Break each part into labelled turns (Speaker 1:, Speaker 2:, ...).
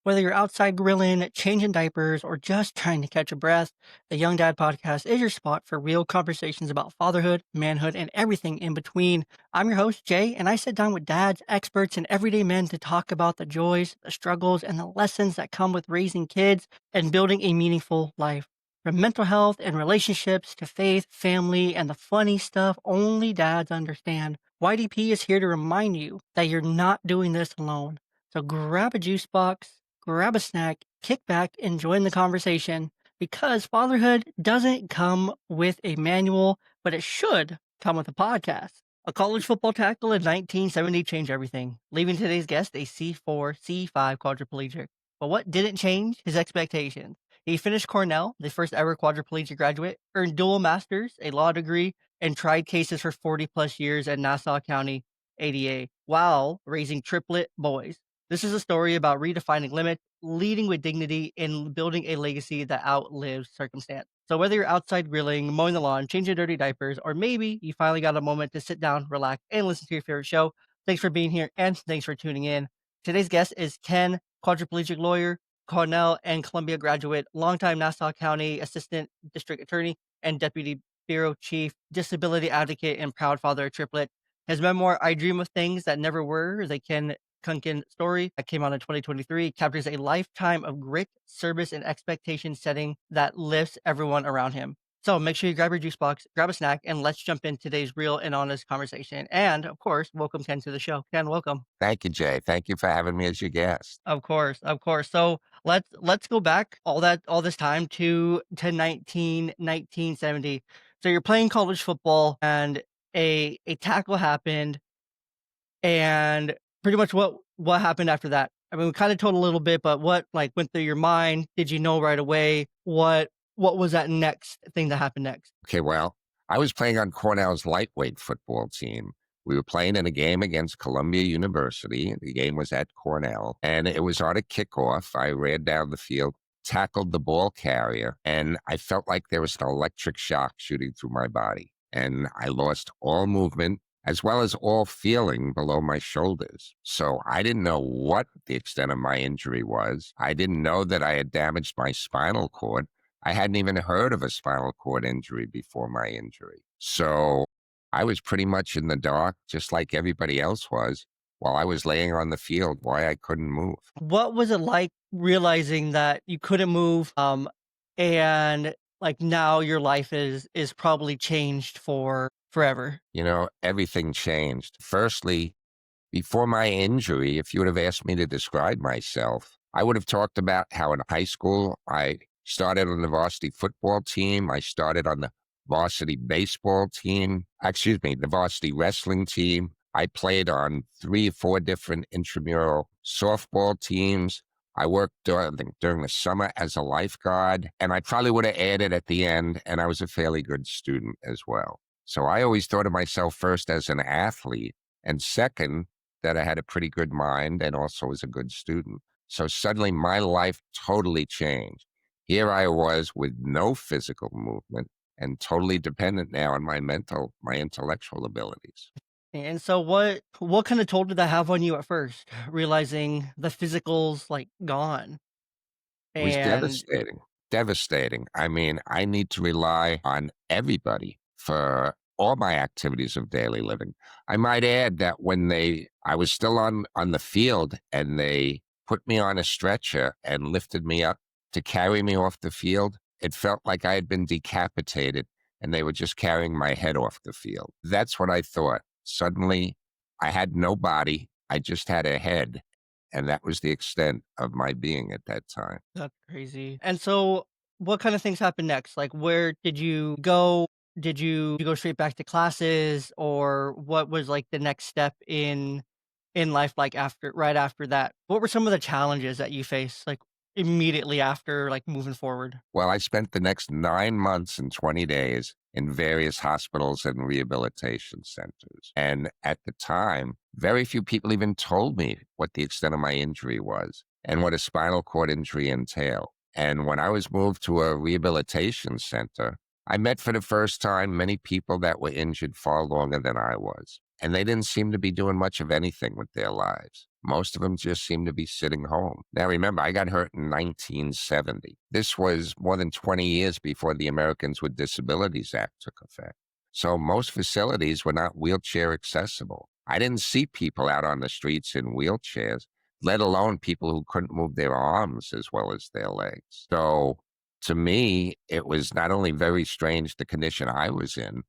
Speaker 1: Whether you're outside grilling, changing diapers, or just trying to catch a breath, the Young Dad Podcast is your spot for real conversations about fatherhood, manhood, and everything in between. I'm your host, Jay, and I sit down with dads, experts, and everyday men to talk about the joys, the struggles, and the lessons that come with raising kids and building a meaningful life. From mental health and relationships to faith, family, and the funny stuff only dads understand, YDP is here to remind you that you're not doing this alone. So grab a juice box, grab a snack, kick back, and join the conversation because fatherhood doesn't come with a manual, but it should come with a podcast. A college football tackle in 1970 changed everything, leaving today's guest a C4, C5 quadriplegic. But what didn't change? His expectations. He finished Cornell, the first ever quadriplegic graduate, earned dual masters, a law degree, and tried cases for 40 plus years at Nassau County ADA while raising triplet boys. This is a story about redefining limits, leading with dignity, and building a legacy that outlives circumstance. So whether you're outside grilling, mowing the lawn, changing dirty diapers, or maybe you finally got a moment to sit down, relax, and listen to your favorite show, thanks for being here and thanks for tuning in. Today's guest is Ken, quadriplegic lawyer, Cornell and Columbia graduate, longtime Nassau County Assistant District Attorney, and Deputy Bureau Chief, disability advocate, and proud father of triplet. His memoir, I Dream of Things That Never Were, the Ken Kunken story that came out in 2023, captures a lifetime of grit, service, and expectation setting that lifts everyone around him. So make sure you grab your juice box, grab a snack, and let's jump in today's real and honest conversation. And of course, welcome Ken to the show. Ken, welcome.
Speaker 2: Thank you, Jay. Thank you for having me as your guest.
Speaker 1: Of course, of course. So let's go back all this time to 1970. So you're playing college football and a tackle happened, and pretty much what happened after that? I mean, we kind of told a little bit, but what like went through your mind? Did you know right away? What was that next thing that happened next?
Speaker 2: Okay, well, I was playing on Cornell's lightweight football team. We were playing in a game against Columbia University. The game was at Cornell, and it was on a kickoff. I ran down the field, tackled the ball carrier, and I felt like there was an electric shock shooting through my body. And I lost all movement as well as all feeling below my shoulders. So I didn't know what the extent of my injury was. I didn't know that I had damaged my spinal cord. I hadn't even heard of a spinal cord injury before my injury. So I was pretty much in the dark, just like everybody else was, while I was laying on the field, why I couldn't move.
Speaker 1: What was it like realizing that you couldn't move, and like now your life is probably changed for forever?
Speaker 2: You know, everything changed. Firstly, before my injury, if you would have asked me to describe myself, I would have talked about how in high school I started on the varsity football team. I started on the varsity baseball team, the varsity wrestling team. I played on 3 or 4 different intramural softball teams. I worked during the summer as a lifeguard, and I probably would have added at the end, and I was a fairly good student as well. So I always thought of myself first as an athlete, and second, that I had a pretty good mind and also was a good student. So suddenly my life totally changed. Here I was with no physical movement and totally dependent now on my intellectual abilities.
Speaker 1: And so what kind of toll did that have on you at first, realizing the physical's like gone?
Speaker 2: It was
Speaker 1: And
Speaker 2: devastating, devastating. I mean, I need to rely on everybody for all my activities of daily living. I might add that I was still on the field and they put me on a stretcher and lifted me up to carry me off the field, it felt like I had been decapitated and they were just carrying my head off the field. That's what I thought. Suddenly, I had no body. I just had a head. And that was the extent of my being at that time.
Speaker 1: that's crazy. And so what kind of things happened next? Like where did you go? Did you go straight back to classes, or what was like the next step in life like after right after that? What were some of the challenges that you faced like immediately after like moving forward?
Speaker 2: Well, I spent the next 9 months and 20 days in various hospitals and rehabilitation centers. And at the time, very few people even told me what the extent of my injury was and what a spinal cord injury entailed. And when I was moved to a rehabilitation center, I met for the first time many people that were injured far longer than I was. And they didn't seem to be doing much of anything with their lives. Most of them just seemed to be sitting home. Now, remember, I got hurt in 1970. This was more than 20 years before the Americans with Disabilities Act took effect. So most facilities were not wheelchair accessible. I didn't see people out on the streets in wheelchairs, let alone people who couldn't move their arms as well as their legs. So to me, it was not only very strange the condition I was in,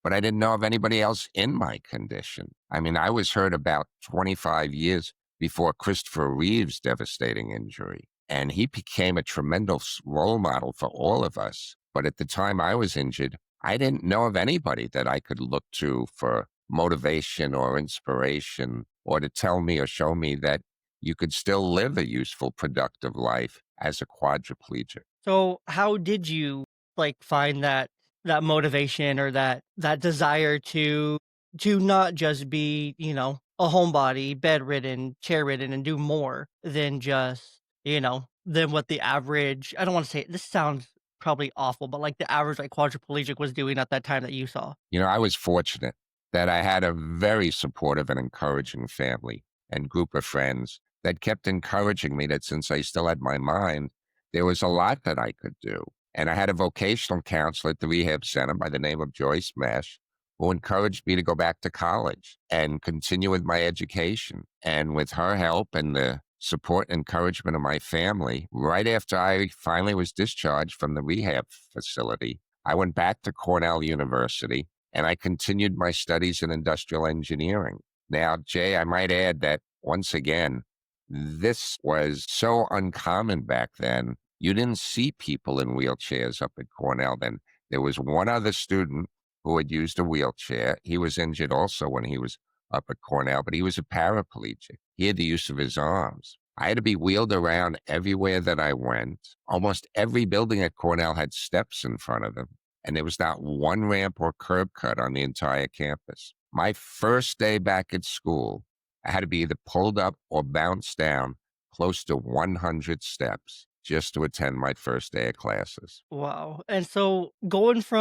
Speaker 2: but I didn't know of anybody else in my condition. I mean, I was hurt about 25 years before Christopher Reeve's devastating injury, and he became a tremendous role model for all of us. But at the time I was injured, I didn't know of anybody that I could look to for motivation or inspiration or to tell me or show me that you could still live a useful, productive life as a quadriplegic.
Speaker 1: So how did you like find that motivation or that desire to not just be, a homebody, bedridden, chair ridden, and do more than just, than what the average, I don't want to say, this sounds probably awful, but like the average like quadriplegic was doing at that time that you saw?
Speaker 2: You know, I was fortunate that I had a very supportive and encouraging family and group of friends that kept encouraging me that since I still had my mind, there was a lot that I could do. And I had a vocational counselor at the rehab center by the name of Joyce Mesh who encouraged me to go back to college and continue with my education. And with her help and the support and encouragement of my family, right after I finally was discharged from the rehab facility, I went back to Cornell University and I continued my studies in industrial engineering. Now, Jay, I might add that once again, this was so uncommon back then. You didn't see people in wheelchairs up at Cornell then. There was one other student who had used a wheelchair. He was injured also when he was up at Cornell, but he was a paraplegic. He had the use of his arms. I had to be wheeled around everywhere that I went. Almost every building at Cornell had steps in front of them, and there was not one ramp or curb cut on the entire campus. My first day back at school, I had to be either pulled up or bounced down close to 100 steps just to attend my first day of classes.
Speaker 1: Wow. And so going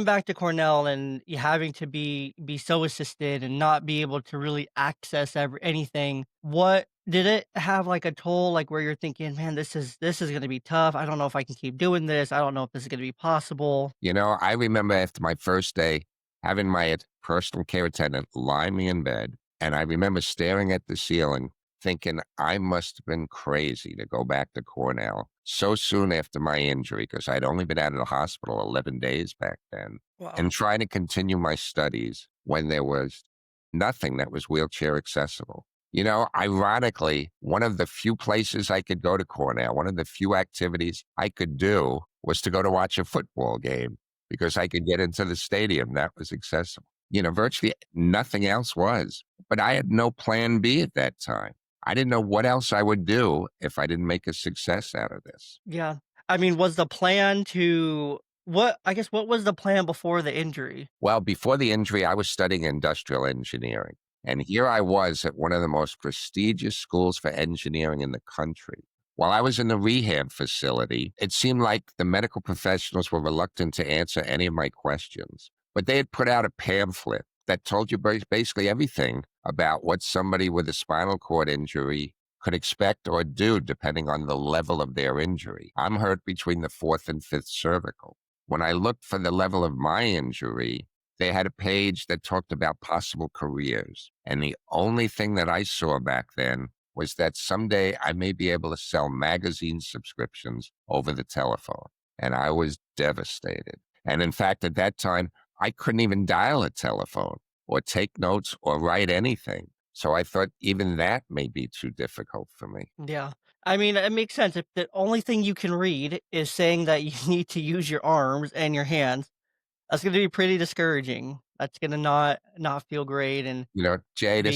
Speaker 1: back to Cornell and you having to be so assisted and not be able to really access anything, what did it have like a toll, like where you're thinking, man, this is gonna be tough. I don't know if I can keep doing this. I don't know if this is gonna be possible.
Speaker 2: You know, I remember after my first day having my personal care attendant lie me in bed, and I remember staring at the ceiling thinking I must have been crazy to go back to Cornell so soon after my injury because I'd only been out of the hospital 11 days back then and
Speaker 1: Wow.
Speaker 2: trying to continue my studies when there was nothing that was wheelchair accessible. You know, ironically, one of the few places I could go to Cornell, one of the few activities I could do was to go to watch a football game because I could get into the stadium. That was accessible. You know, virtually nothing else was. But I had no plan B at that time. I didn't know what else I would do if I didn't make a success out of this.
Speaker 1: Yeah. I mean, was the plan to what was the plan before the injury?
Speaker 2: Well, before the injury, I was studying industrial engineering. And here I was at one of the most prestigious schools for engineering in the country. While I was in the rehab facility, it seemed like the medical professionals were reluctant to answer any of my questions. But they had put out a pamphlet that told you basically everything about what somebody with a spinal cord injury could expect or do depending on the level of their injury. I'm hurt between the fourth and fifth cervical. When I looked for the level of my injury, they had a page that talked about possible careers. And the only thing that I saw back then was that someday I may be able to sell magazine subscriptions over the telephone. And I was devastated. And in fact, at that time, I couldn't even dial a telephone or take notes or write anything. So I thought even that may be too difficult for me.
Speaker 1: Yeah. I mean, it makes sense. If the only thing you can read is saying that you need to use your arms and your hands, that's gonna be pretty discouraging. That's gonna not feel great and
Speaker 2: You know, Jay,
Speaker 1: be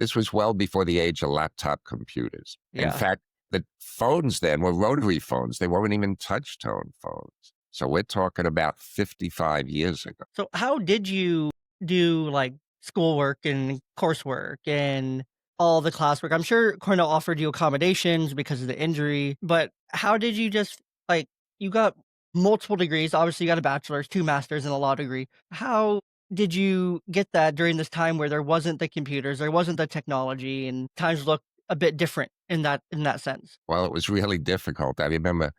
Speaker 2: this was well before the age of laptop computers. In
Speaker 1: yeah.
Speaker 2: fact, the phones then were rotary phones. They weren't even touch tone phones. So we're talking about 55 years ago.
Speaker 1: So how did you do, like, schoolwork and coursework and all the classwork? I'm sure Cornell offered you accommodations because of the injury, but how did you just you got multiple degrees, obviously you got a bachelor's, 2 masters, and a law degree. How did you get that during this time where there wasn't the computers, there wasn't the technology, and times looked a bit different in that sense?
Speaker 2: Well, it was really difficult. I remember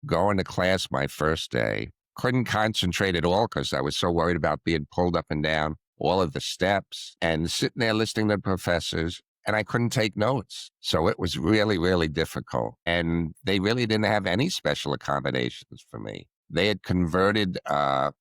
Speaker 2: going to class my first day, couldn't concentrate at all because I was so worried about being pulled up and down all of the steps and sitting there listening to professors, and I couldn't take notes. So it was really, really difficult. And they really didn't have any special accommodations for me. They had converted a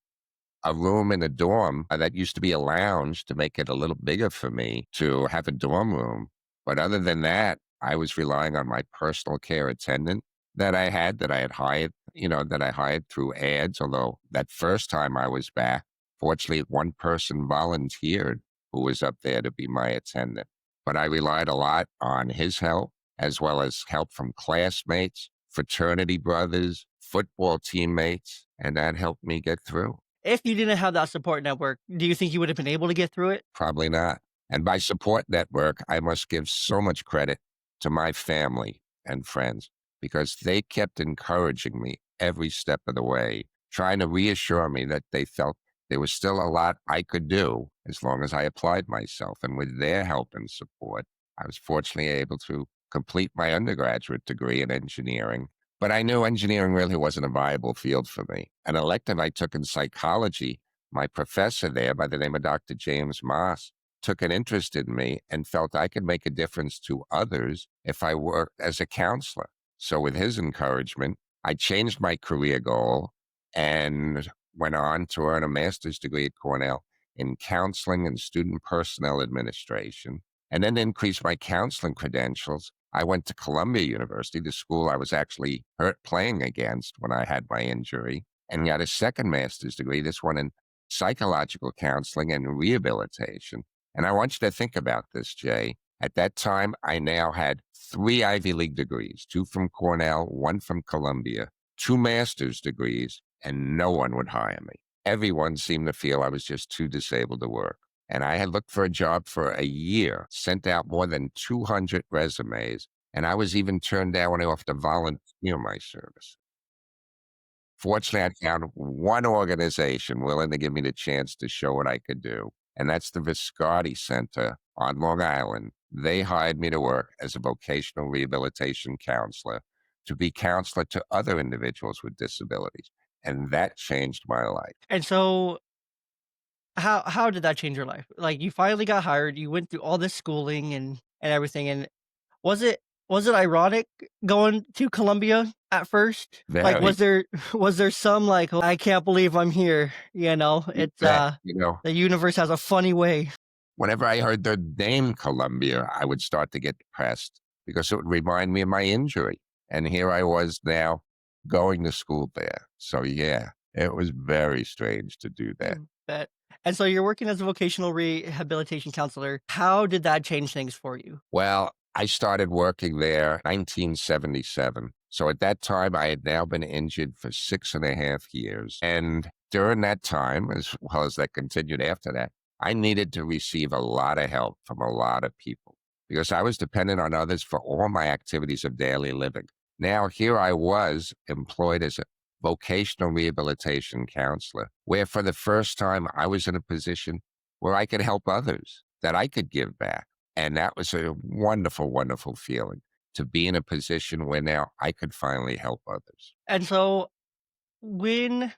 Speaker 2: room in a dorm that used to be a lounge to make it a little bigger for me to have a dorm room. But other than that, I was relying on my personal care attendant that I had hired, that I hired through ads. Although that first time I was back, fortunately, one person volunteered who was up there to be my attendant. But I relied a lot on his help as well as help from classmates, fraternity brothers, football teammates, and that helped me get through.
Speaker 1: If you didn't have that support network, do you think you would have been able to get through it?
Speaker 2: Probably not. And by support network, I must give so much credit to my family and friends because they kept encouraging me every step of the way, trying to reassure me that they felt there was still a lot I could do as long as I applied myself. And with their help and support, I was fortunately able to complete my undergraduate degree in engineering. But I knew engineering really wasn't a viable field for me. An elective I took in psychology, my professor there by the name of Dr. James Moss took an interest in me and felt I could make a difference to others if I worked as a counselor. So with his encouragement, I changed my career goal and went on to earn a master's degree at Cornell in counseling and student personnel administration, and then increased my counseling credentials. I went to Columbia University, the school I was actually hurt playing against when I had my injury, and got a second master's degree, this one in psychological counseling and rehabilitation. And I want you to think about this, Jay. At that time, I now had 3 Ivy League degrees, 2 from Cornell, 1 from Columbia, 2 master's degrees, and no one would hire me. Everyone seemed to feel I was just too disabled to work. And I had looked for a job for a year, sent out more than 200 resumes, and I was even turned down when I offered to volunteer my service. Fortunately, I found one organization willing to give me the chance to show what I could do, and that's the Viscardi Center on Long Island. They hired me to work as a vocational rehabilitation counselor to be counselor to other individuals with disabilities, and that changed my life.
Speaker 1: And so how did that change your life? Like, you finally got hired, you went through all this schooling and everything, and was it was it ironic going to Columbia at first? Like,
Speaker 2: Very,
Speaker 1: was there some, like, "Oh, I can't believe I'm here," you know?
Speaker 2: you bet.
Speaker 1: The universe has a funny way.
Speaker 2: Whenever I heard the name Columbia, I would start to get depressed because it would remind me of my injury. And here I was now going to school there. So, yeah, it was very strange to do that.
Speaker 1: Bet. And so you're working as a vocational rehabilitation counselor. How did that change things for you?
Speaker 2: Well, I started working there 1977. So at that time, I had now been injured for 6.5 years. And during that time, as well as that continued after that, I needed to receive a lot of help from a lot of people because I was dependent on others for all my activities of daily living. Now, here I was employed as a vocational rehabilitation counselor, where for the first time I was in a position where I could help others, that I could give back. And that was a wonderful, wonderful feeling to be in a position where now I could finally help others.
Speaker 1: And so when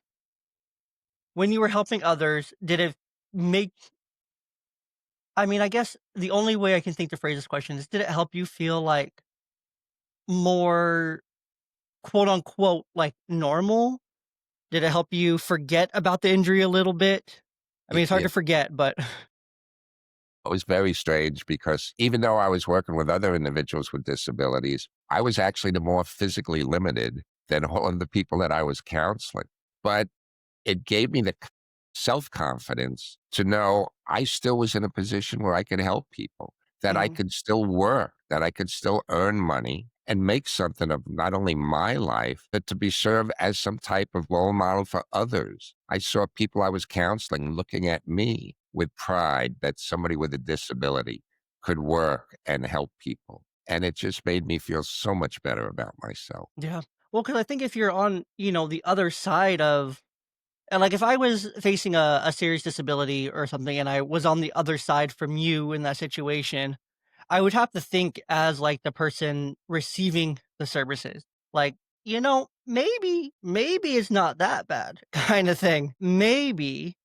Speaker 1: when you were helping others, did it make I mean, I guess the only way I can think to phrase this question is, did it help you feel like more quote unquote like normal? Did it help you forget about the injury a little bit? I mean,
Speaker 2: It
Speaker 1: it's hard
Speaker 2: did.
Speaker 1: to forget, but
Speaker 2: It was very strange because even though I was working with other individuals with disabilities, I was actually the more physically limited than all of the people that I was counseling. But it gave me the self-confidence to know I still was in a position where I could help people, that I
Speaker 1: Mhm.
Speaker 2: could still work, that I could still earn money and make something of not only my life, but to be served as some type of role model for others. I saw people I was counseling looking at me with pride that somebody with a disability could work and help people. And it just made me feel so much better about myself.
Speaker 1: Yeah. Well, because I think if you're on, the other side of And, like, if I was facing a serious disability or something and I was on the other side from you in that situation, I would have to think as, like, the person receiving the services. Like, maybe it's not that bad kinda thing. Maybe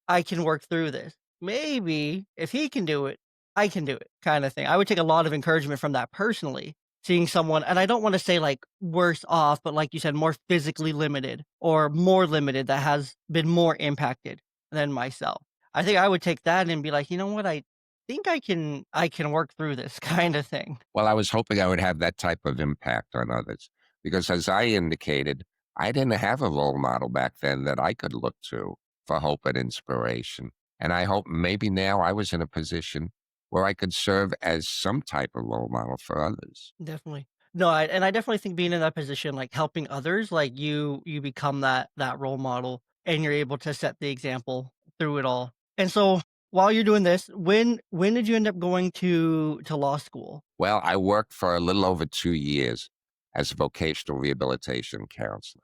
Speaker 1: I can work through this. Maybe if he can do it, I can do it kind of thing. I would take a lot of encouragement from that personally, seeing someone, and I don't want to say like worse off, but like you said, more physically limited or more limited that has been more impacted than myself. I think I would take that and be like, you know what, I think I can work through this kind of thing.
Speaker 2: Well, I was hoping I would have that type of impact on others because, as I indicated, I didn't have a role model back then that I could look to for hope and inspiration. And I hope maybe now I was in a position where I could serve as some type of role model for others.
Speaker 1: Definitely. No, I definitely think being in that position, like helping others, like you become that role model and you're able to set the example through it all. And so while you're doing this, when did you end up going to law school?
Speaker 2: Well, I worked for a little over 2 years as a vocational rehabilitation counselor.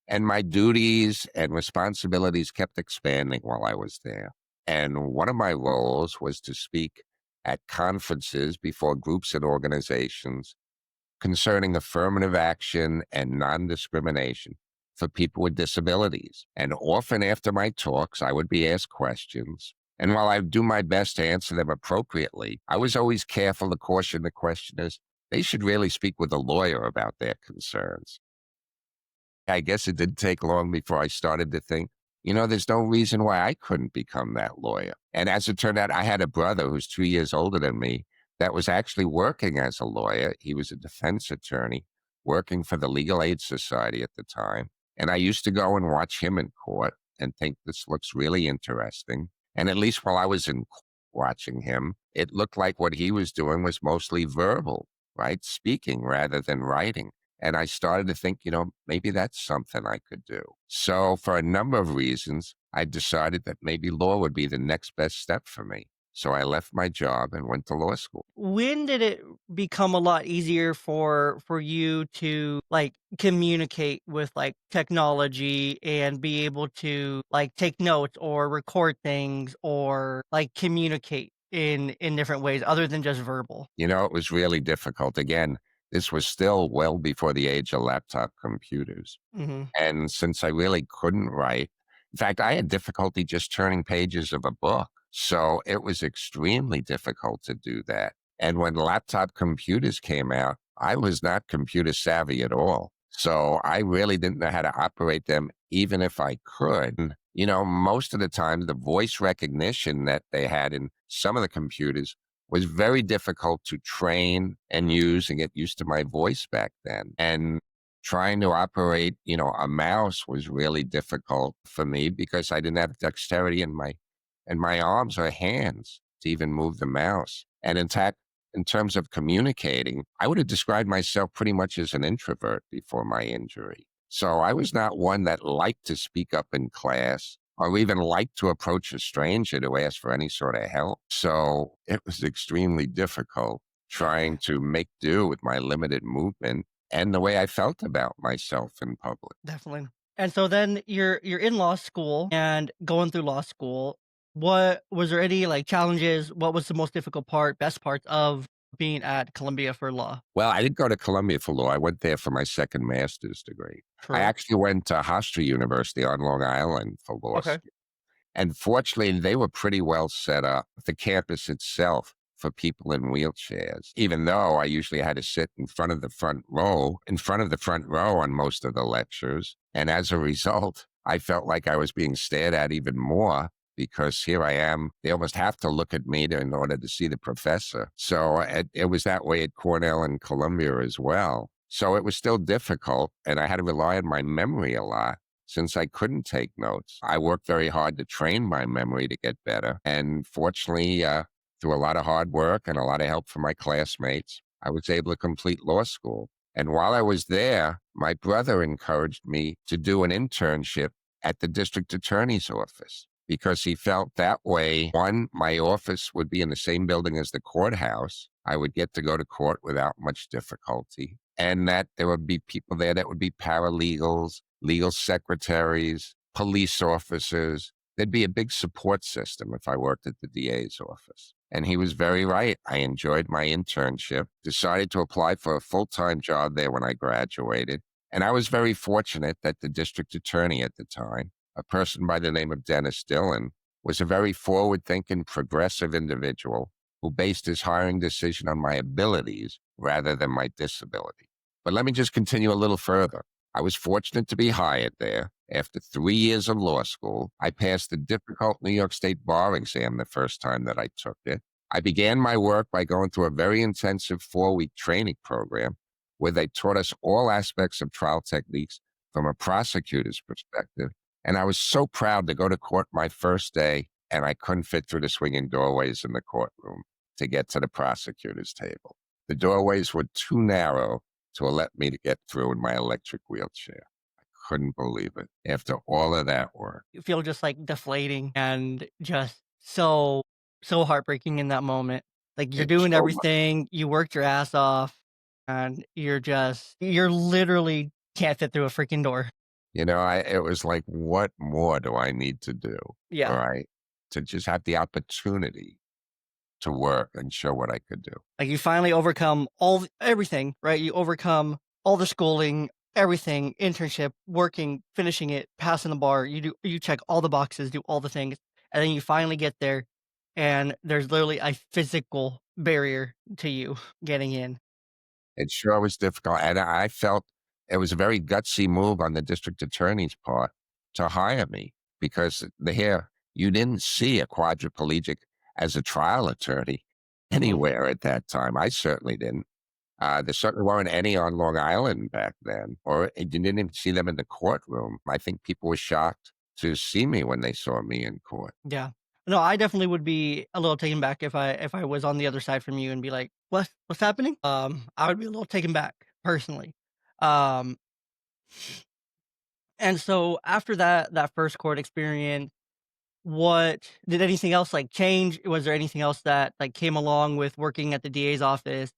Speaker 2: And my duties and responsibilities kept expanding while I was there. And one of my roles was to speak at conferences before groups and organizations concerning affirmative action and non discrimination for people with disabilities. And often after my talks, I would be asked questions. And while I do my best to answer them appropriately, I was always careful to caution the questioners they should really speak with a lawyer about their concerns. I guess it didn't take long before I started to think, there's no reason why I couldn't become that lawyer. And as it turned out, I had a brother who's 2 years older than me that was actually working as a lawyer. He was a defense attorney working for the Legal Aid Society at the time. And I used to go and watch him in court and think this looks really interesting. And at least while I was in watching him, it looked like what he was doing was mostly verbal, right? Speaking rather than writing. And I started to think, maybe that's something I could do. So, for a number of reasons, I decided that maybe law would be the next best step for me. So, I left my job and went to law school.
Speaker 1: When did it become a lot easier for you to like communicate with like technology and be able to like take notes or record things or like communicate in different ways other than just verbal?
Speaker 2: It was really difficult. Again, this was still well before the age of laptop computers.
Speaker 1: Mhm.
Speaker 2: And since I really couldn't write, in fact, I had difficulty just turning pages of a book. So it was extremely difficult to do that. And when laptop computers came out, I was not computer savvy at all. So I really didn't know how to operate them, even if I could. And, most of the time, the voice recognition that they had in some of the computers was very difficult to train and use and get used to my voice back then. And trying to operate, a mouse was really difficult for me because I didn't have dexterity in my arms or hands to even move the mouse. And in fact, in terms of communicating, I would have described myself pretty much as an introvert before my injury. So I was not one that liked to speak up in class or even liked to approach a stranger to ask for any sort of help. So it was extremely difficult trying to make do with my limited movement and the way I felt about myself in public.
Speaker 1: Definitely. And so then you're in law school and going through law school. What was there any like challenges? What was the most difficult part, best parts of being at Columbia for law?
Speaker 2: Well, I didn't go to Columbia for law. I went there for my second master's degree. I
Speaker 1: True.
Speaker 2: actually went to Hofstra University on Long Island for law
Speaker 1: Okay.
Speaker 2: school. And fortunately, they were pretty well set up, the campus itself, for people in wheelchairs, even though I usually had to sit in front of the front row on most of the lectures. And as a result, I felt like I was being stared at even more because here I am. They almost have to look at me in order to see the professor. So it was that way at Cornell and Columbia as well. So it was still difficult, and I had to rely on my memory a lot since I couldn't take notes. I worked very hard to train my memory to get better. And fortunately, through a lot of hard work and a lot of help from my classmates, I was able to complete law school. And while I was there, my brother encouraged me to do an internship at the district attorney's office because he felt that way, one, my office would be in the same building as the courthouse. I would get to go to court without much difficulty. And that there would be people there that would be paralegals, legal secretaries, police officers. There'd be a big support system if I worked at the DA's office. And he was very right. I enjoyed my internship, decided to apply for a full-time job there when I graduated. And I was very fortunate that the district attorney at the time, a person by the name of Dennis Dillon, was a very forward-thinking, progressive individual who based his hiring decision on my abilities rather than my disability. But let me just continue a little further. I was fortunate to be hired there. After 3 years of law school, I passed the difficult New York State bar exam the first time that I took it. I began my work by going through a very intensive 4-week training program where they taught us all aspects of trial techniques from a prosecutor's perspective. And I was so proud to go to court my first day, and I couldn't fit through the swinging doorways in the courtroom to get to the prosecutor's table. The doorways were too narrow to let me to get through in my electric wheelchair. I couldn't believe it after all of that work.
Speaker 1: You feel just like deflating and just so heartbreaking in that moment. Like you're
Speaker 2: It's
Speaker 1: doing
Speaker 2: so much,
Speaker 1: everything, you worked your ass off, and you're literally can't fit through a freaking door.
Speaker 2: it was like, what more do I need to do? All
Speaker 1: Yeah.
Speaker 2: right. To just have the opportunity to work and show what I could do.
Speaker 1: Like you finally overcome everything, right? You overcome all the schooling, everything, internship, working, finishing it, passing the bar. You check all the boxes, do all the things, and then you finally get there, and there's literally a physical barrier to you getting in.
Speaker 2: It sure was difficult, and I felt it was a very gutsy move on the district attorney's part to hire me because you didn't see a quadriplegic as a trial attorney
Speaker 1: Mhm.
Speaker 2: anywhere at that time. I certainly didn't. There certainly weren't any on Long Island back then, or you didn't even see them in the courtroom. I think people were shocked to see me when they saw me in court.
Speaker 1: Yeah. No, I definitely would be a little taken back if I was on the other side from you and be like, What's happening?" I would be a little taken back personally. Um, and so after that first court experience, what did anything else, like, change? Was there anything else that, like, came along with working at the DA's office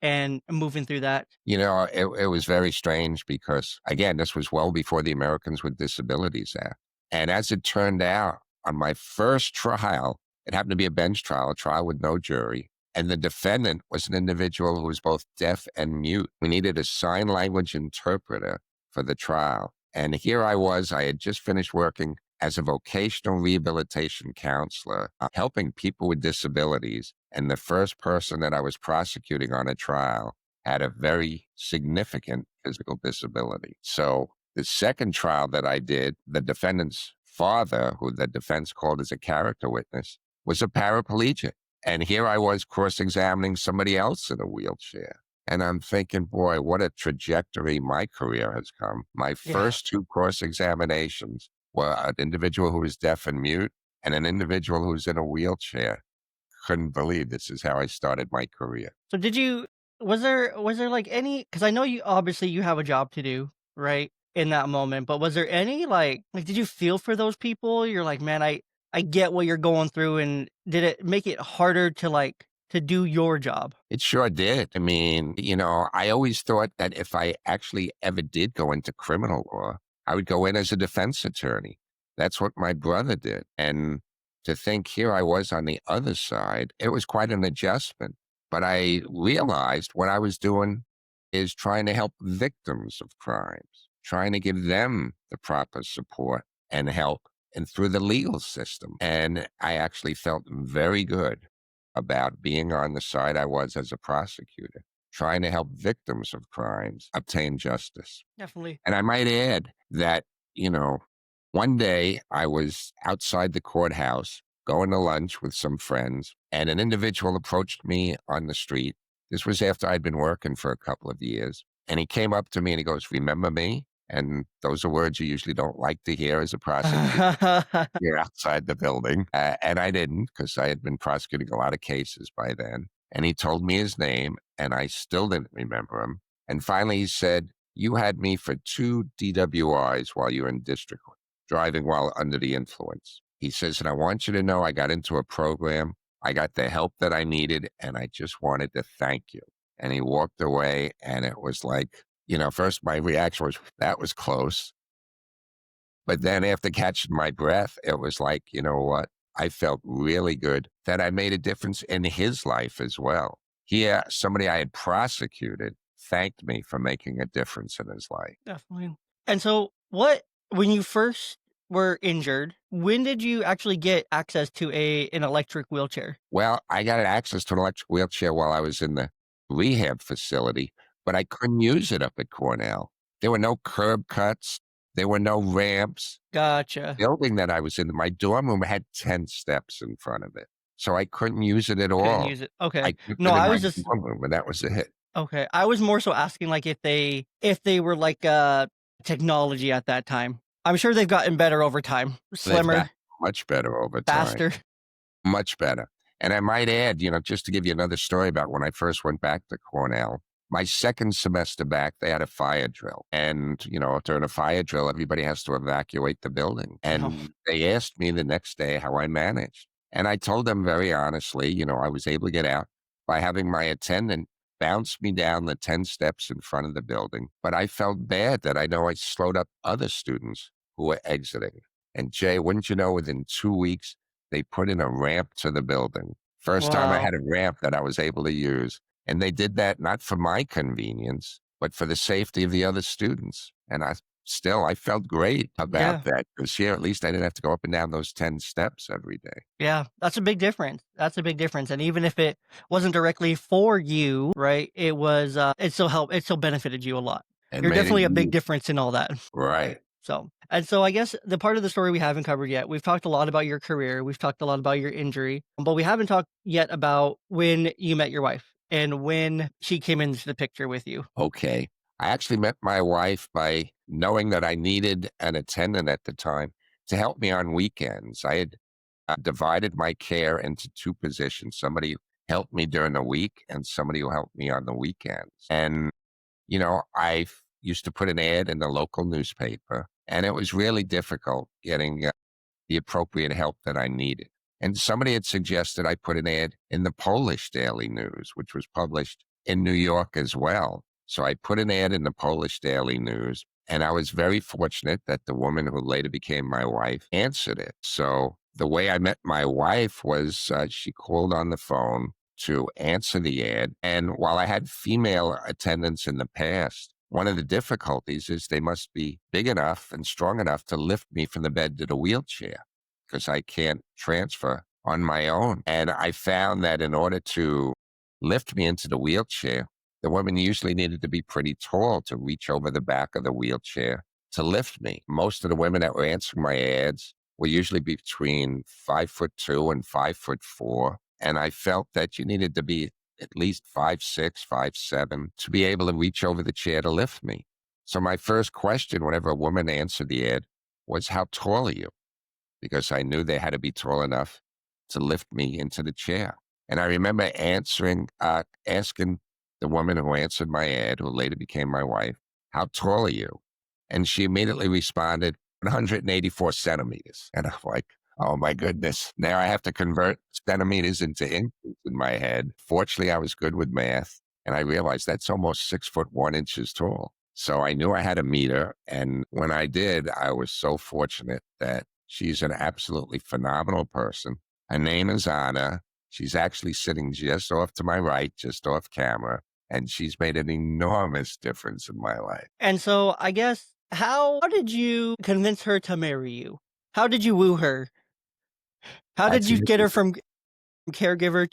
Speaker 1: and moving through that?
Speaker 2: It was very strange because, again, this was well before the Americans with Disabilities Act. And as it turned out, on my first trial, it happened to be a bench trial, a trial with no jury. And the defendant was an individual who was both deaf and mute. We needed a sign language interpreter for the trial. And here I had just finished working as a vocational rehabilitation counselor, helping people with disabilities. And the first person that I was prosecuting on a trial had a very significant physical disability. So the second trial that I did, the defendant's father, who the defense called as a character witness, was a paraplegic. And here I was cross-examining somebody else in a wheelchair. And I'm thinking, boy, what a trajectory my career has come. My
Speaker 1: Yeah.
Speaker 2: first two cross-examinations were an individual who was deaf and mute and an individual who's in a wheelchair. Couldn't believe this is how I started my career.
Speaker 1: So did you was there, like, any? Because I know you obviously you have a job to do, right, in that moment, but was there any, did you feel for those people? You're like, "Man, I get what you're going through," and did it make it harder to, to do your job?
Speaker 2: It sure did. I mean, I always thought that if I actually ever did go into criminal law, I would go in as a defense attorney. That's what my brother did. And to think here I was on the other side, it was quite an adjustment. But I realized what I was doing is trying to help victims of crimes, trying to give them the proper support and help and through the legal system. And I actually felt very good about being on the side I was as a prosecutor, trying to help victims of crimes obtain justice.
Speaker 1: Definitely.
Speaker 2: And I might add that, you know, one day I was outside the courthouse going to lunch with some friends, and an individual approached me on the street. This was after I'd been working for a couple of years. And he came up to me and he goes, "Remember me?" And those are words you usually don't like to hear as a prosecutor. You're outside the building. And I didn't because I had been prosecuting a lot of cases by then. And he told me his name, and I still didn't remember him. And finally, he said, "You had me for 2 DWIs while you were in district court, driving while under the influence." He says, "And I want you to know I got into a program. I got the help that I needed, and I just wanted to thank you." And he walked away, and it was like, first my reaction was, that was close. But then after catching my breath, it was like, you know what? I felt really good that I made a difference in his life as well. Somebody I had prosecuted thanked me for making a difference in his life.
Speaker 1: Definitely. And so when you first were injured, when did you actually get access to an electric wheelchair?
Speaker 2: Well, I got access to an electric wheelchair while I was in the rehab facility, but I couldn't use it up at Cornell. There were no curb cuts. There were no ramps.
Speaker 1: Gotcha.
Speaker 2: Building that I was in, my dorm room had 10 steps in front of it. So I couldn't use it at
Speaker 1: Couldn't
Speaker 2: all.
Speaker 1: use it.
Speaker 2: I
Speaker 1: Okay.
Speaker 2: kept
Speaker 1: No,
Speaker 2: it in
Speaker 1: I
Speaker 2: my
Speaker 1: was just
Speaker 2: dorm room, and that was it.
Speaker 1: okay. I was more so asking like if they were like technology at that time. I'm sure they've gotten better over time.
Speaker 2: They've got
Speaker 1: Slimmer,
Speaker 2: much better over time.
Speaker 1: faster.
Speaker 2: Much better. And I might add, just to give you another story about when I first went back to Cornell, my second semester back, they had a fire drill. And, during a fire drill, everybody has to evacuate the building.
Speaker 1: Oh,
Speaker 2: And they asked me the next day how I managed. And I told them very honestly, I was able to get out by having my attendant bounce me down the 10 steps in front of the building. But I felt bad that I know I slowed up other students who were exiting. And Jay, wouldn't you know, within 2 weeks, they put in a ramp to the building. First time I
Speaker 1: wow.
Speaker 2: had a ramp that I was able to use. And they did that not for my convenience, but for the safety of the other students. And I felt great about
Speaker 1: Yeah.
Speaker 2: that because here, at least I didn't have to go up and down those 10 steps every day.
Speaker 1: Yeah, that's a big difference. That's a big difference. And even if it wasn't directly for you, right? It still benefited you a lot.
Speaker 2: And
Speaker 1: You're
Speaker 2: made it
Speaker 1: definitely a big
Speaker 2: easy.
Speaker 1: difference in all that.
Speaker 2: Right.
Speaker 1: So I guess the part of the story we haven't covered yet, we've talked a lot about your career, we've talked a lot about your injury, but we haven't talked yet about when you met your wife and when she came into the picture with you.
Speaker 2: Okay. I actually met my wife by knowing that I needed an attendant at the time to help me on weekends. I had divided my care into two positions, somebody who helped me during the week and somebody who helped me on the weekends. And, used to put an ad in the local newspaper, and it was really difficult getting the appropriate help that I needed. And somebody had suggested I put an ad in the Polish Daily News, which was published in New York as well. So I put an ad in the Polish Daily News, and I was very fortunate that the woman who later became my wife answered it. So the way I met my wife was she called on the phone to answer the ad. And while I had female attendants in the past, one of the difficulties is they must be big enough and strong enough to lift me from the bed to the wheelchair because I can't transfer on my own. And I found that in order to lift me into the wheelchair, the woman usually needed to be pretty tall to reach over the back of the wheelchair to lift me. Most of the women that were answering my ads were usually between 5'2" and 5'4". And I felt that you needed to be at least 5'6", 5'7", to be able to reach over the chair to lift me. So my first question whenever a woman answered the ad was, how tall are you? Because I knew they had to be tall enough to lift me into the chair. And I remember asking the woman who answered my ad, who later became my wife, how tall are you? And she immediately responded, 184 centimeters. And I'm like, oh my goodness. Now I have to convert centimeters into inches in my head. Fortunately, I was good with math. And I realized that's almost 6'1" tall. So I knew I had to meet her. And when I did, I was so fortunate that she's an absolutely phenomenal person. Her name is Anna. She's actually sitting just off to my right, just off camera. And she's made an enormous difference in my life.
Speaker 1: And so I guess how did you convince her to marry you? How did you woo her? How did
Speaker 2: That's
Speaker 1: you get
Speaker 2: easy.
Speaker 1: her from caregiver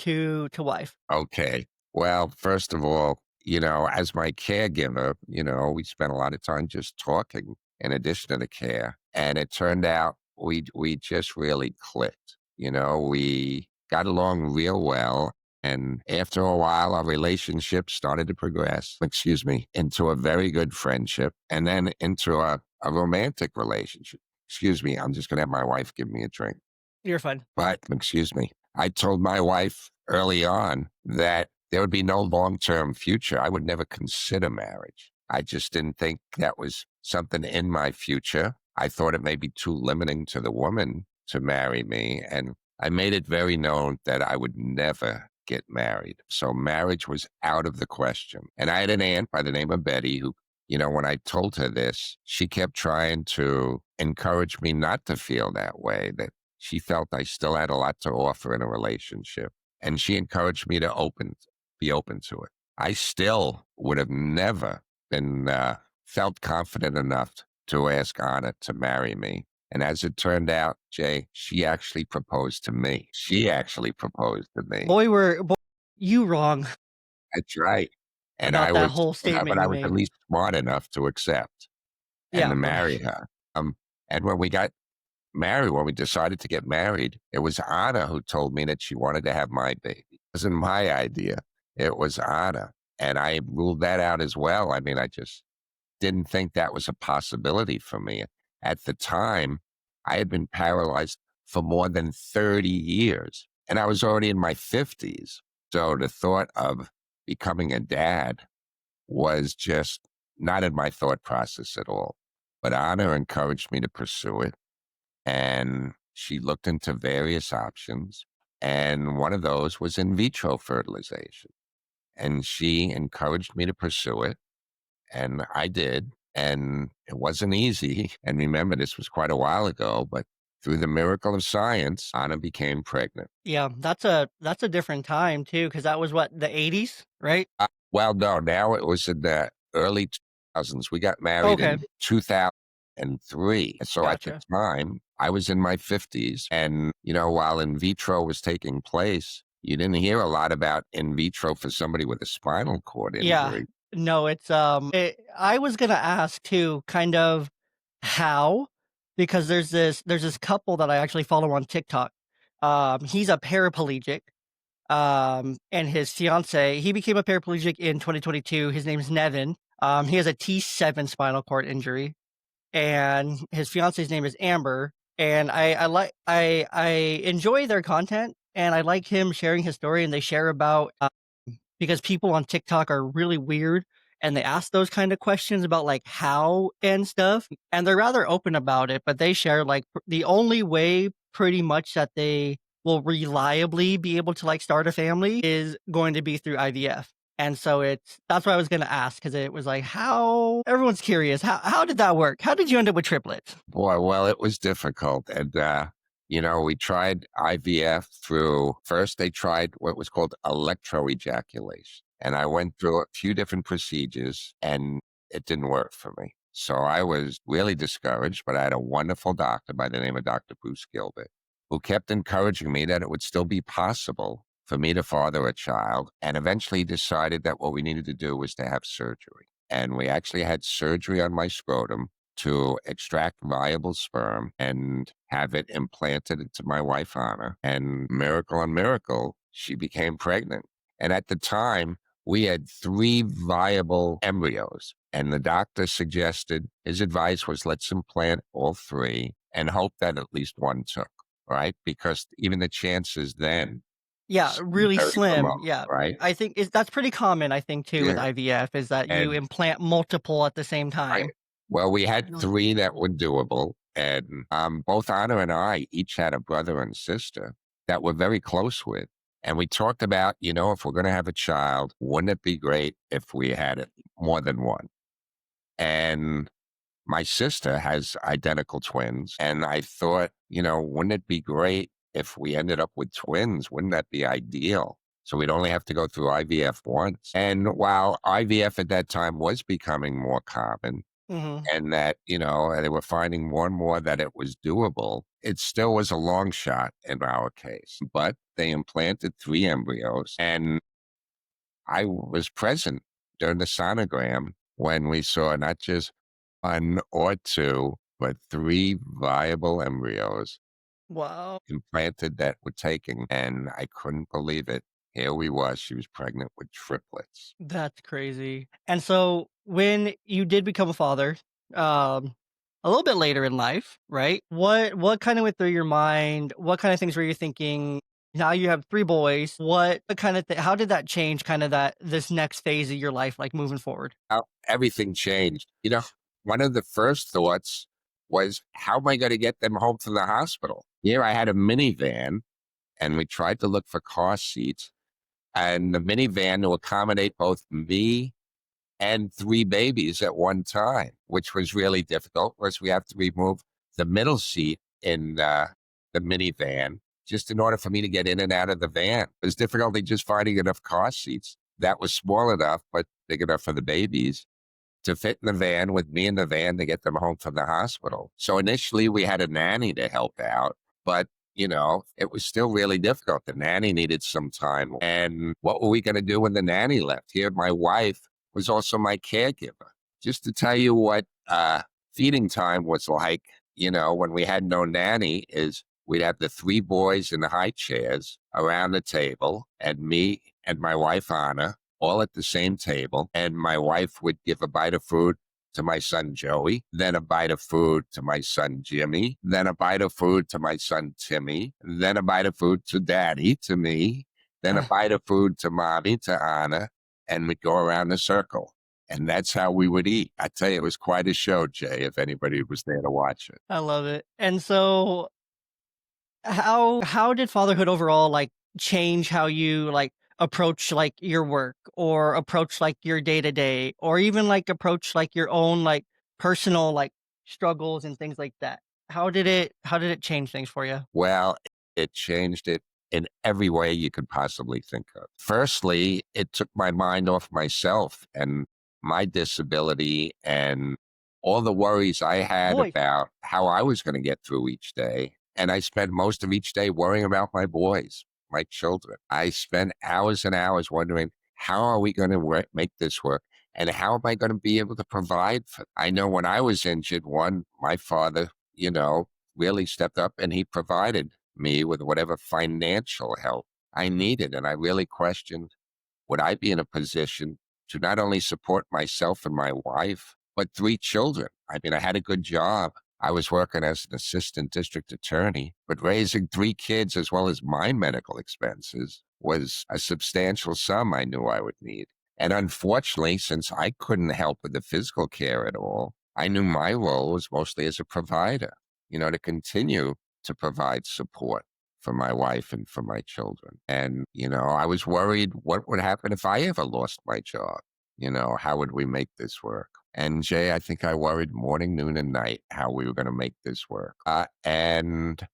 Speaker 1: to wife?
Speaker 2: Okay. Well, first of all, as my caregiver, we spent a lot of time just talking in addition to the care. And it turned out we just really clicked. We got along real well. And after a while, our relationship started to progress, into a very good friendship and then into a romantic relationship. Excuse me, I'm just going to have my wife give me a drink.
Speaker 1: You're fine.
Speaker 2: But, I told my wife early on that there would be no long-term future. I would never consider marriage. I just didn't think that was something in my future. I thought it may be too limiting to the woman to marry me. And I made it very known that I would never get married. So marriage was out of the question. And I had an aunt by the name of Betty who when I told her this, she kept trying to encourage me not to feel that way, that she felt I still had a lot to offer in a relationship. And she encouraged me to be open to it. I still would have never been, felt confident enough to ask Anna to marry me. And as it turned out, Jay, she actually proposed to me. She actually proposed to me.
Speaker 1: Boy, you wrong
Speaker 2: That's right. And
Speaker 1: about that whole
Speaker 2: but
Speaker 1: statement
Speaker 2: I
Speaker 1: you
Speaker 2: was at
Speaker 1: made.
Speaker 2: least smart enough to accept and
Speaker 1: Yeah,
Speaker 2: to
Speaker 1: right.
Speaker 2: marry her. And when we decided to get married, it was Anna who told me that she wanted to have my baby. It wasn't my idea. It was Anna. And I ruled that out as well. I mean, I just didn't think that was a possibility for me. At the time, I had been paralyzed for more than 30 years, and I was already in my 50s. So the thought of becoming a dad was just not in my thought process at all. But Anna encouraged me to pursue it, and she looked into various options. And one of those was in vitro fertilization. And she encouraged me to pursue it. And I did. And it wasn't easy. And remember, this was quite a while ago, but through the miracle of science, Anna became pregnant.
Speaker 1: Yeah, that's a different time too, because that was what, the 80s, right?
Speaker 2: Well, no, now it was in the early 2000s. We got married
Speaker 1: Okay,
Speaker 2: in 2003. So at the
Speaker 1: gotcha.
Speaker 2: time, I was in my 50s. And, while in vitro was taking place, you didn't hear a lot about in vitro for somebody with a spinal cord
Speaker 1: Yeah.
Speaker 2: injury.
Speaker 1: No, I was gonna ask too, kind of how, because there's this couple that I actually follow on TikTok. He's a paraplegic, and his fiance, he became a paraplegic in 2022. His name is Nevin. He has a T7 spinal cord injury, and his fiance's name is Amber. And I enjoy their content, and I like him sharing his story, and they share about because people on TikTok are really weird and they ask those kind of questions about like how and stuff, and they're rather open about it, but they share like the only way pretty much that they will reliably be able to like start a family is going to be through IVF. And so that's what I was going to ask, because it was like, how everyone's curious, how did that work? How did you end up with triplets?
Speaker 2: Boy, well, it was difficult. And, we tried IVF through, first they tried what was called electroejaculation. And I went through a few different procedures and it didn't work for me. So I was really discouraged, but I had a wonderful doctor by the name of Dr. Bruce Gilbert who kept encouraging me that it would still be possible for me to father a child, and eventually decided that what we needed to do was to have surgery. And we actually had surgery on my scrotum to extract viable sperm and have it implanted into my wife, Anna. And miracle on miracle, she became pregnant. And at the time, we had 3 viable embryos. And the doctor suggested, his advice was, let's implant all 3 and hope that at least one took, right? Because even the chances then
Speaker 1: Yeah,
Speaker 2: seemed
Speaker 1: really
Speaker 2: very
Speaker 1: slim.
Speaker 2: remote,
Speaker 1: Yeah.
Speaker 2: right?
Speaker 1: I think that's pretty common, I think, too, with
Speaker 2: Yeah.
Speaker 1: IVF, is that you
Speaker 2: And
Speaker 1: implant multiple at the same
Speaker 2: right.
Speaker 1: time.
Speaker 2: Well, we had
Speaker 1: Really?
Speaker 2: 3 that were doable, and, both Anna and I each had a brother and sister that we're very close with, and we talked about, if we're gonna have a child, wouldn't it be great if we had it more than one? And my sister has identical twins, and I thought, wouldn't it be great if we ended up with twins? Wouldn't that be ideal? So we'd only have to go through IVF once. And while IVF at that time was becoming more common,
Speaker 1: Mhm.
Speaker 2: and that, they were finding more and more that it was doable, it still was a long shot in our case. But they implanted 3 embryos, and I was present during the sonogram when we saw not just 1 or 2, but 3 viable embryos
Speaker 1: Wow.
Speaker 2: implanted that were taking, and I couldn't believe it. Here we was, she was pregnant with triplets.
Speaker 1: That's crazy. And so when you did become a father, a little bit later in life, right? What kind of went through your mind? What kind of things were you thinking? Now you have 3 boys. What kind of how did that change kind of that this next phase of your life, like moving forward?
Speaker 2: How everything changed. One of the first thoughts was, how am I going to get them home from the hospital? Here I had a minivan, and we tried to look for car seats, and the minivan to accommodate both me and 3 babies at one time, which was really difficult. Plus, we have to remove the middle seat in the minivan just in order for me to get in and out of the van. It was difficulty just finding enough car seats that was small enough, but big enough for the babies to fit in the van with me in the van to get them home from the hospital. So initially we had a nanny to help out, but it was still really difficult. The nanny needed some time. And what were we going to do when the nanny left? Here, my wife was also my caregiver. Just to tell you what feeding time was like, when we had no nanny, is we'd have the 3 boys in the high chairs around the table, and me and my wife, Anna, all at the same table. And my wife would give a bite of food to my son, Joey, then a bite of food to my son, Jimmy, then a bite of food to my son, Timmy, then a bite of food to daddy, to me, then a bite of food to mommy, to Anna, and we'd go around the circle. And that's how we would eat. I tell you, it was quite a show, Jay, if anybody was there to watch it.
Speaker 1: I love it. And so how did fatherhood overall like change how you like approach like your work or approach like your day to day or even like approach like your own like personal like struggles and things like that? How did it change things for you?
Speaker 2: Well, it changed it in every way you could possibly think of. Firstly, it took my mind off myself and my disability and all the worries I had
Speaker 1: Boy,
Speaker 2: about how I was going to get through each day. And I spent most of each day worrying about my boys, my children. I spent hours and hours wondering, how are we going to make this work? And how am I going to be able to provide for? I know when I was injured, my father, really stepped up and he provided me with whatever financial help I needed. And I really questioned, would I be in a position to not only support myself and my wife, but 3 children? I mean, I had a good job. I was working as an assistant district attorney, but raising 3 kids as well as my medical expenses was a substantial sum I knew I would need. And unfortunately, since I couldn't help with the physical care at all, I knew my role was mostly as a provider, to continue to provide support for my wife and for my children. And, I was worried what would happen if I ever lost my job? How would we make this work? And Jay, I think I worried morning, noon, and night how we were going to make this work. And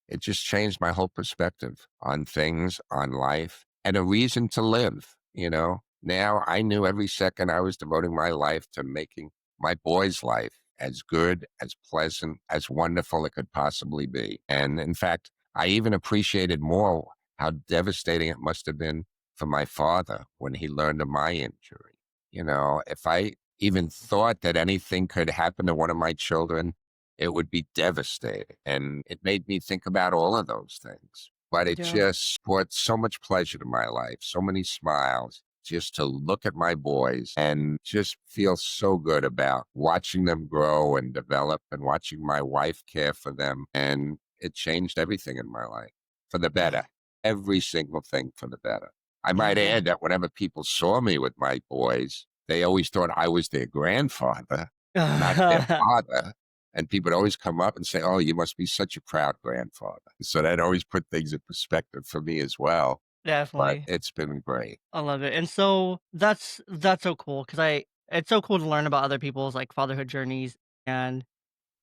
Speaker 2: it just changed my whole perspective on things, on life, and a reason to live. Now I knew every second I was devoting my life to making my boy's life as good, as pleasant, as wonderful it could possibly be. And in fact, I even appreciated more how devastating it must have been for my father when he learned of my injury. If I even thought that anything could happen to one of my children, it would be devastating. And it made me think about all of those things. But it
Speaker 1: yeah.
Speaker 2: just brought so much pleasure to my life, so many smiles, just to look at my boys and just feel so good about watching them grow and develop and watching my wife care for them. And it changed everything in my life for the better, every single thing for the better. I might
Speaker 1: Yeah.
Speaker 2: add that whenever people saw me with my boys, they always thought I was their grandfather, not their father. And people would always come up and say, "Oh, you must be such a proud grandfather." So that always put things in perspective for me as well. But
Speaker 1: Definitely.
Speaker 2: it's been great.
Speaker 1: I love it. And so that's so cool because I it's so cool to learn about other people's like fatherhood journeys. And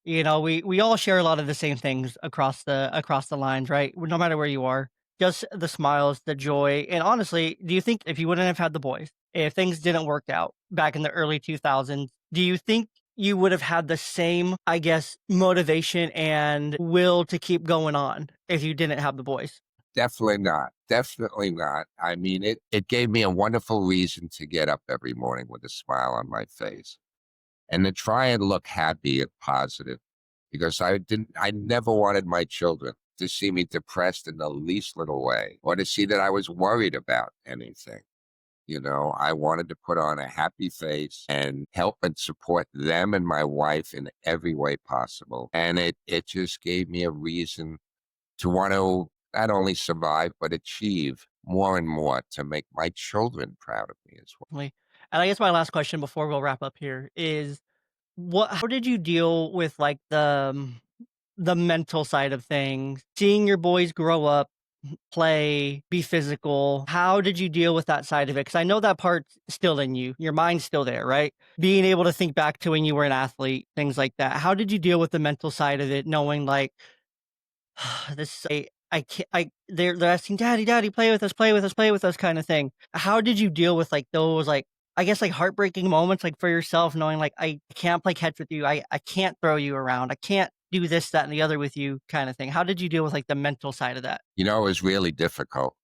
Speaker 1: we all share a lot of the same things across the lines, right? No matter where you are. Just the smiles, the joy. And honestly, do you think if you wouldn't have had the boys, if things didn't work out back in the early 2000s, do you think you would have had the same, I guess, motivation and will to keep going on if you didn't have the boys?
Speaker 2: Definitely not. Definitely not. I mean, it gave me a wonderful reason to get up every morning with a smile on my face and to try and look happy and positive because I never wanted my children to see me depressed in the least little way or to see that I was worried about anything. I wanted to put on a happy face and help and support them and my wife in every way possible. And it just gave me a reason to want to not only survive, but achieve more and more to make my children proud of me as well.
Speaker 1: Definitely. And I guess my last question before we'll wrap up here is how did you deal with like the mental side of things, seeing your boys grow up, play, be physical. How did you deal with that side of it? Because I know that part's still in you. Your mind's still there, right? Being able to think back to when you were an athlete, things like that. How did you deal with the mental side of it, knowing like this I can't they're asking, "Daddy, daddy, play with us, play with us, play with us," kinda thing. How did you deal with, like, those, like, I guess, like, heartbreaking moments, like, for yourself knowing, like, "I can't play catch with you, I can't throw you around, I can't do this, that, and the other with you," kinda thing. How did you deal with, like, the mental side of that?
Speaker 2: It was really difficult.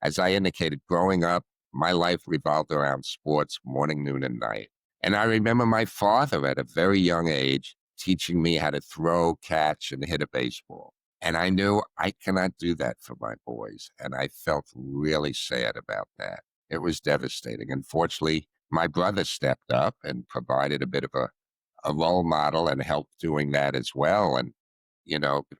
Speaker 2: As I indicated, growing up, my life revolved around sports morning, noon, and night. And I remember my father at a very young age teaching me how to throw, catch, and hit a baseball. And I knew I cannot do that for my boys. And I felt really sad about that. It was devastating. Unfortunately, my brother stepped up and provided a bit of a role model and helped doing that as well. And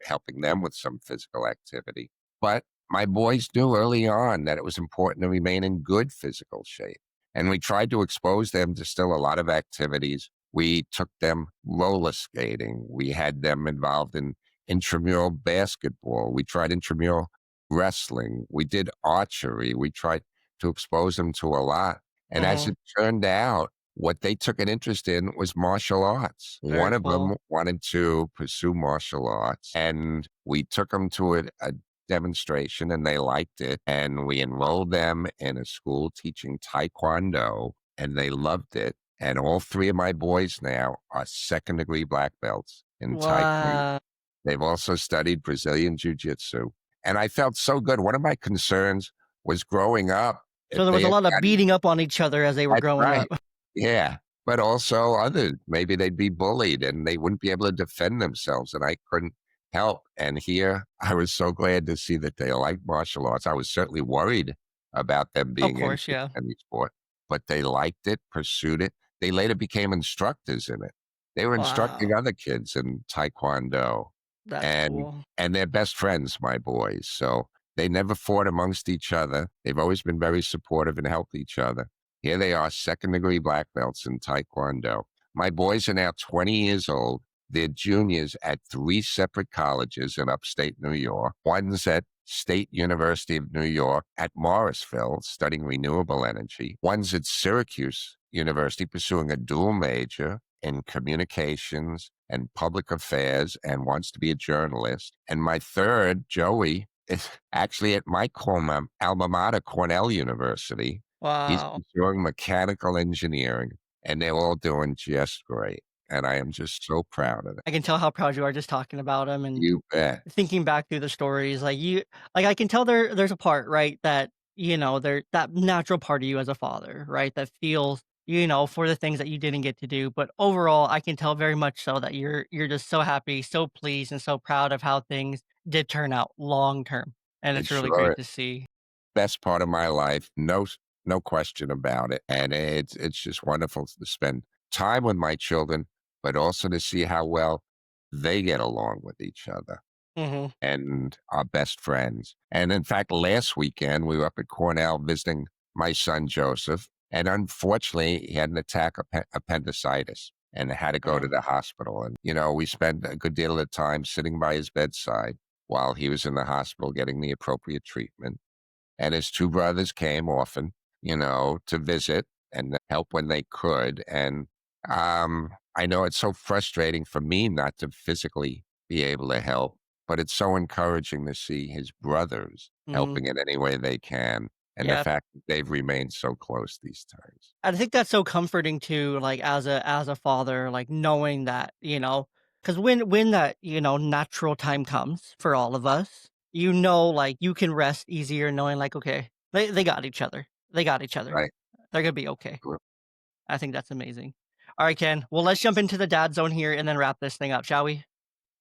Speaker 2: helping them with some physical activity. But my boys knew early on that it was important to remain in good physical shape. And we tried to expose them to still a lot of activities. We took them roller skating. We had them involved in intramural basketball. We tried intramural wrestling. We did archery. We tried to expose them to a lot. And as
Speaker 1: Mhm.
Speaker 2: it turned out, what they took an interest in was martial arts. One
Speaker 1: Very
Speaker 2: of
Speaker 1: cool.
Speaker 2: them wanted to pursue martial arts, and we took them to a demonstration and they liked it. And we enrolled them in a school teaching Taekwondo, and they loved it. And all three of my boys now are second degree black belts in Taekwondo.
Speaker 1: Wow.
Speaker 2: They've also studied Brazilian Jiu Jitsu. And I felt so good. One of my concerns was growing up,
Speaker 1: So
Speaker 2: if
Speaker 1: there was
Speaker 2: they
Speaker 1: a
Speaker 2: had
Speaker 1: lot of
Speaker 2: gotten.
Speaker 1: beating up on each other as they were
Speaker 2: That's
Speaker 1: growing up.
Speaker 2: right. Yeah, but also others, maybe they'd be bullied and they wouldn't be able to defend themselves, and I couldn't help. And here, I was so glad to see that they like martial arts. I was certainly worried about them
Speaker 1: Of
Speaker 2: being
Speaker 1: course,
Speaker 2: into
Speaker 1: yeah.
Speaker 2: any sport, but they liked it, pursued it. They later became instructors in it. They were instructing
Speaker 1: Wow.
Speaker 2: other kids in taekwondo,
Speaker 1: That's
Speaker 2: and
Speaker 1: cool.
Speaker 2: they're best friends, my boys. So they never fought amongst each other. They've always been very supportive and helped each other. Here they are, second degree black belts in Taekwondo. My boys are now 20 years old. They're juniors at three separate colleges in upstate New York. One's at State University of New York at Morrisville, studying renewable energy. One's at Syracuse University, pursuing a dual major in communications and public affairs, and wants to be a journalist. And my third, Joey, is actually at my alma mater, Cornell University. He's
Speaker 1: Wow.
Speaker 2: pursuing mechanical engineering, and they're all doing just great. And I am just so proud of them.
Speaker 1: I can tell how proud you are just talking about them and
Speaker 2: You bet.
Speaker 1: thinking back through the stories, like, I can tell there's a part, right, that, there that natural part of you as a father, right, that feels, for the things that you didn't get to do, but overall, I can tell very much so that you're just so happy, so pleased, and so proud of how things did turn out long term, and
Speaker 2: It
Speaker 1: it's really
Speaker 2: sure
Speaker 1: great
Speaker 2: is.
Speaker 1: to see.
Speaker 2: Best part of my life, no question about it. And it's just wonderful to spend time with my children, but also to see how well they get along with each other
Speaker 1: Mhm.
Speaker 2: and are best friends. And in fact, last weekend we were up at Cornell visiting my son Joseph, and unfortunately, he had an attack of appendicitis and had to go to
Speaker 1: Oh,
Speaker 2: the hospital. And we spent a good deal of the time sitting by his bedside while he was in the hospital getting the appropriate treatment. And his two brothers came often, to visit and help when they could. And I know it's so frustrating for me not to physically be able to help, but it's so encouraging to see his brothers
Speaker 1: mhm.
Speaker 2: helping in any way they can. And the
Speaker 1: Yeah.
Speaker 2: fact that they've remained so close these times.
Speaker 1: I think that's so comforting too, like, as a father, like, knowing that, because when that, natural time comes for all of us, like, you can rest easier knowing, like, "Okay, they got each other. They got each other.
Speaker 2: Right.
Speaker 1: They're gonna be okay." I think that's amazing. Alright, Ken, well, let's jump into the dad zone here and then wrap this thing up, shall we?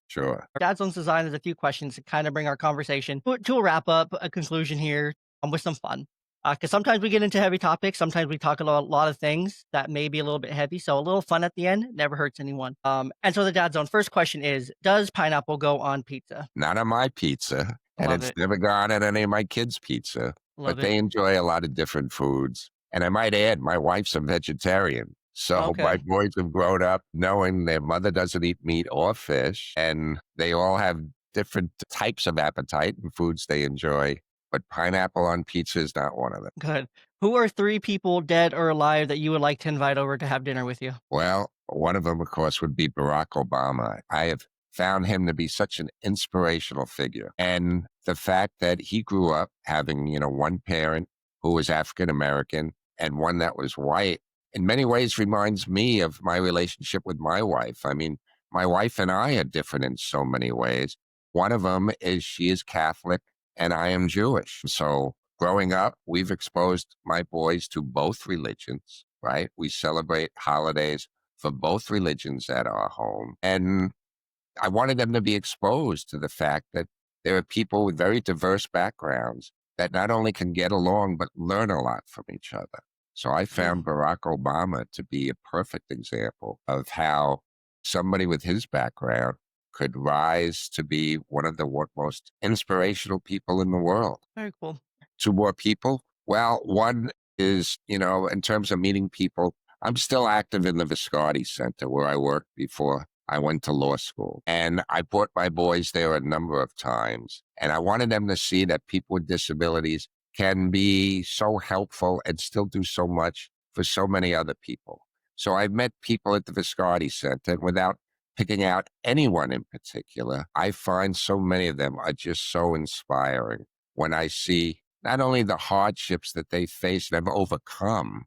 Speaker 2: Sure.
Speaker 1: Dad zone's designed as a few questions to kinda bring our conversation to a wrap up, a conclusion here, with some fun. Because sometimes we get into heavy topics, sometimes we talk a lot of things that may be a little bit heavy, so a little fun at the end never hurts anyone. And so the dad zone, first question is, does pineapple go on pizza?
Speaker 2: Not on my pizza, and
Speaker 1: Love
Speaker 2: it's
Speaker 1: it.
Speaker 2: never gone on any of my kids' pizza,
Speaker 1: Love
Speaker 2: but
Speaker 1: it.
Speaker 2: they enjoy a lot of different foods. And I might add, my wife's a vegetarian. So my
Speaker 1: Okay.
Speaker 2: boys have grown up knowing their mother doesn't eat meat or fish, and they all have different types of appetite and foods they enjoy, but pineapple on pizza is not one of them.
Speaker 1: Good. Who are 3 people, dead or alive, that you would like to invite over to have dinner with you?
Speaker 2: Well, one of them, of course, would be Barack Obama. I have found him to be such an inspirational figure. And the fact that he grew up having, one parent who was African American and one that was white, in many ways reminds me of my relationship with my wife. I mean, my wife and I are different in so many ways. One of them is she is Catholic and I am Jewish. So growing up, we've exposed my boys to both religions, right? We celebrate holidays for both religions at our home. And I wanted them to be exposed to the fact that there are people with very diverse backgrounds that not only can get along, but learn a lot from each other. So I
Speaker 1: Yeah,
Speaker 2: found Barack Obama to be a perfect example of how somebody with his background could rise to be one of the most inspirational people in the world.
Speaker 1: very cool.
Speaker 2: Two more people? Well, one is, in terms of meeting people, I'm still active in the Viscardi Center where I worked before I went to law school. And I brought my boys there a number of times. And I wanted them to see that people with disabilities can be so helpful and still do so much for so many other people. So I've met people at the Viscardi Center, and without picking out anyone in particular, I find so many of them are just so inspiring when I see not only the hardships that they face and have overcome,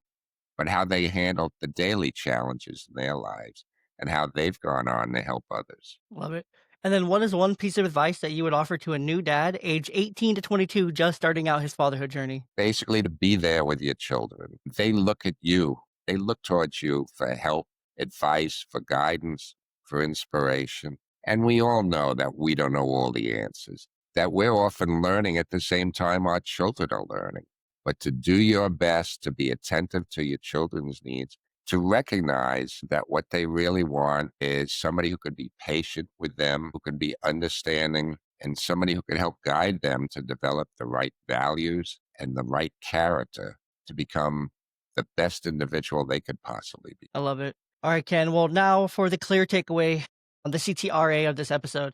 Speaker 2: but how they handle the daily challenges in their lives and how they've gone on to help others.
Speaker 1: Love it. And then what is one piece of advice that you would offer to a new dad, age 18 to 22, just starting out his fatherhood journey?
Speaker 2: Basically, to be there with your children. They look at you, they look towards you for help, advice, for guidance, for inspiration. And we all know that we don't know all the answers, that we're often learning at the same time our children are learning. But to do your best to be attentive to your children's needs, to recognize that what they really want is somebody who could be patient with them, who can be understanding, and somebody who can help guide them to develop the right values and the right character to become the best individual they could possibly be.
Speaker 1: I love it. All right, Ken. Well, now for the clear takeaway on the CTRA of this episode.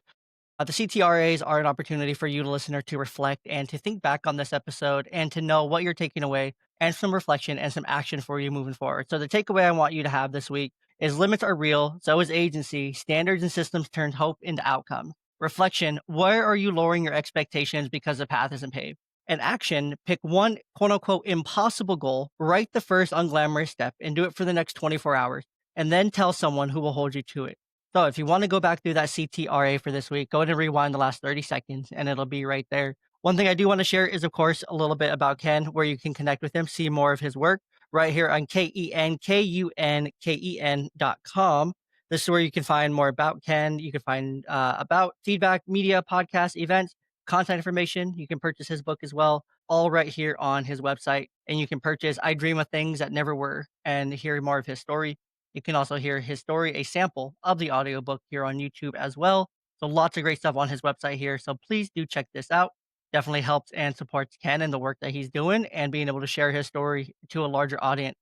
Speaker 1: The CTRAs are an opportunity for you, the listener, to reflect and to think back on this episode and to know what you're taking away and some reflection and some action for you moving forward. So, the takeaway I want you to have this week is limits are real, so is agency. Standards and systems turn hope into outcome. Reflection, where are you lowering your expectations because the path isn't paved? And action, pick one quote unquote impossible goal, write the first unglamorous step, and do it for the next 24 hours, and then tell someone who will hold you to it. So if you want to go back through that CTRA for this week, go ahead and rewind the last 30 seconds and it'll be right there. One thing I do want to share is, of course, a little bit about Ken, where you can connect with him, see more of his work right here on KenKunken.com. This is where you can find more about Ken. You can find about feedback, media, podcasts, events, content information. You can purchase his book as well, all right here on his website. And you can purchase I Dream of Things That Never Were and hear more of his story. You can also hear his story, a sample of the audiobook here on YouTube as well. So lots of great stuff on his website here. So please do check this out. Definitely helps and supports Ken and the work that he's doing and being able to share his story to a larger audience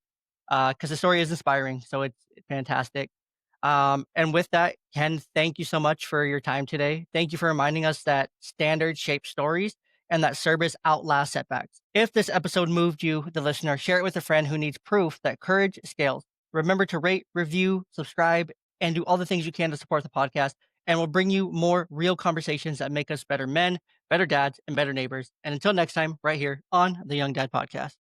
Speaker 1: because the story is inspiring. So it's fantastic. And with that, Ken, thank you so much for your time today. Thank you for reminding us that standards shape stories and that service outlasts setbacks. If this episode moved you, the listener, share it with a friend who needs proof that courage scales. Remember to rate, review, subscribe, and do all the things you can to support the podcast. And we'll bring you more real conversations that make us better men, better dads, and better neighbors. And until next time, right here on the Young Dad Podcast.